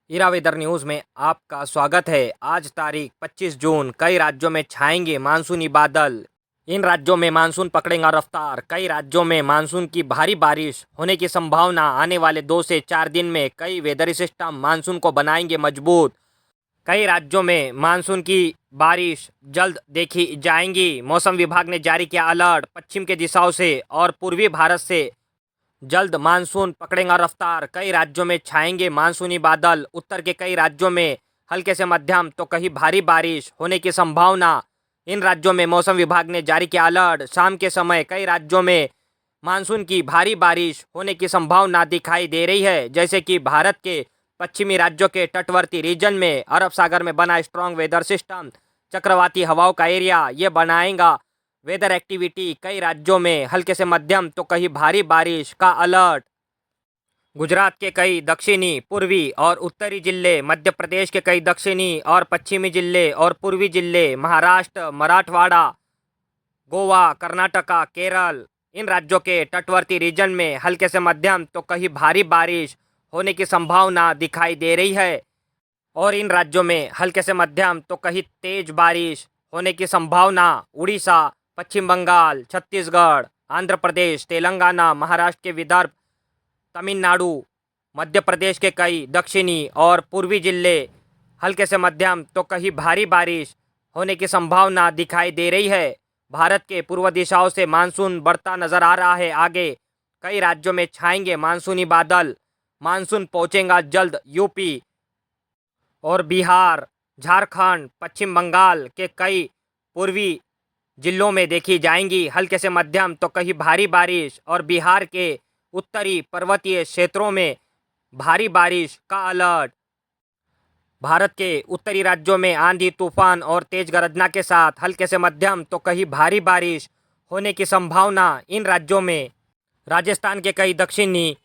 Ira weather news में आपका स्वागत है। आज तारीख 25 जून। कई राज्यों में छाएंगे मानसूनी बादल। इन राज्यों में मानसून पकड़ेगा रफ्तार। कई राज्यों में मानसून की भारी बारिश होने की संभावना। आने वाले 2 से 4 दिन में कई वेदर सिस्टम मानसून को बनाएंगे मजबूत। कई राज्यों में मानसून की बारिश जल्द देखी जाएंगी। मौसम विभाग ने जारी किया अलर्ट। पश्चिम के दिशाओं से और पूर्वी भारत से जल्द मानसून पकड़ेगा रफ्तार। कई राज्यों में छाएंगे मानसूनी बादल। उत्तर के कई राज्यों में हल्के से मध्यम तो कहीं भारी बारिश होने की संभावना। इन राज्यों में मौसम विभाग ने जारी किया अलर्ट। शाम के समय कई राज्यों में मानसून की भारी बारिश होने की संभावना दिखाई दे रही है। जैसे कि भारत के पश्चिमी राज्यों के तटवर्ती रीजन में अरब सागर में बना स्ट्रॉन्ग वेदर सिस्टम चक्रवाती हवाओं का एरिया ये बनाएगा वेदर एक्टिविटी। कई राज्यों में हल्के से मध्यम तो कहीं भारी बारिश का अलर्ट। गुजरात के कई दक्षिणी पूर्वी और उत्तरी जिले, मध्य प्रदेश के कई दक्षिणी और पश्चिमी जिले और पूर्वी जिले, महाराष्ट्र, मराठवाड़ा, गोवा, कर्नाटका, केरल, इन राज्यों के तटवर्ती रीजन में हल्के से मध्यम तो कहीं भारी बारिश होने की संभावना दिखाई दे रही है। और इन राज्यों में हल्के से मध्यम तो कहीं तेज बारिश होने की संभावना। उड़ीसा, पश्चिम बंगाल, छत्तीसगढ़, आंध्र प्रदेश, तेलंगाना, महाराष्ट्र के विदर्भ, तमिलनाडु, मध्य प्रदेश के कई दक्षिणी और पूर्वी जिले हल्के से मध्यम तो कहीं भारी बारिश होने की संभावना दिखाई दे रही है। भारत के पूर्व दिशाओं से मानसून बढ़ता नजर आ रहा है आगे। कई राज्यों में छाएंगे मानसूनी बादल। मानसून पहुंचेगा जल्द यूपी और बिहार, झारखंड, पश्चिम बंगाल के कई पूर्वी जिलों में देखी जाएंगी हल्के से मध्यम तो कहीं भारी बारिश। और बिहार के उत्तरी पर्वतीय क्षेत्रों में भारी बारिश का अलर्ट। भारत के उत्तरी राज्यों में आंधी तूफान और तेज गर्जना के साथ हल्के से मध्यम तो कहीं भारी बारिश होने की संभावना। इन राज्यों में राजस्थान के कई दक्षिणी,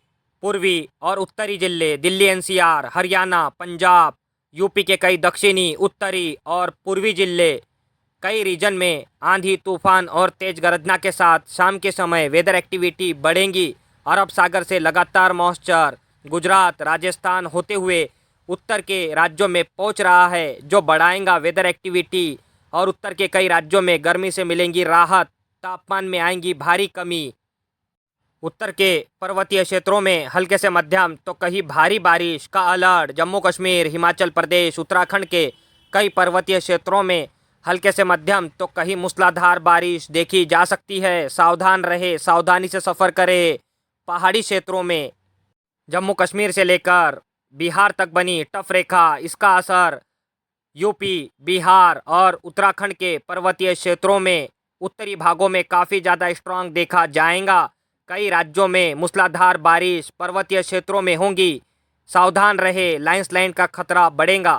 पूर्वी और उत्तरी जिले, दिल्ली एनसीआर, हरियाणा, पंजाब, यूपी के कई दक्षिणी, उत्तरी और पूर्वी जिले, कई रीजन में आंधी तूफान और तेज गर्जना के साथ शाम के समय वेदर एक्टिविटी बढ़ेंगी। अरब सागर से लगातार मॉइस्चर गुजरात, राजस्थान होते हुए उत्तर के राज्यों में पहुंच रहा है जो बढ़ाएगा वेदर एक्टिविटी। और उत्तर के कई राज्यों में गर्मी से मिलेंगी राहत, तापमान में आएंगी भारी कमी। उत्तर के पर्वतीय क्षेत्रों में हल्के से मध्यम तो कहीं भारी बारिश का अलर्ट। जम्मू कश्मीर, हिमाचल प्रदेश, उत्तराखंड के कई पर्वतीय क्षेत्रों में हल्के से मध्यम तो कहीं मूसलाधार बारिश देखी जा सकती है। सावधान रहे, सावधानी से सफ़र करें। पहाड़ी क्षेत्रों में जम्मू कश्मीर से लेकर बिहार तक बनी टफ रेखा, इसका असर यूपी, बिहार और उत्तराखंड के पर्वतीय क्षेत्रों में उत्तरी भागों में काफ़ी ज़्यादा स्ट्रांग देखा जाएगा। कई राज्यों में मूसलाधार बारिश पर्वतीय क्षेत्रों में होंगी। सावधान रहे, लैंडस्लाइड का खतरा बढ़ेगा।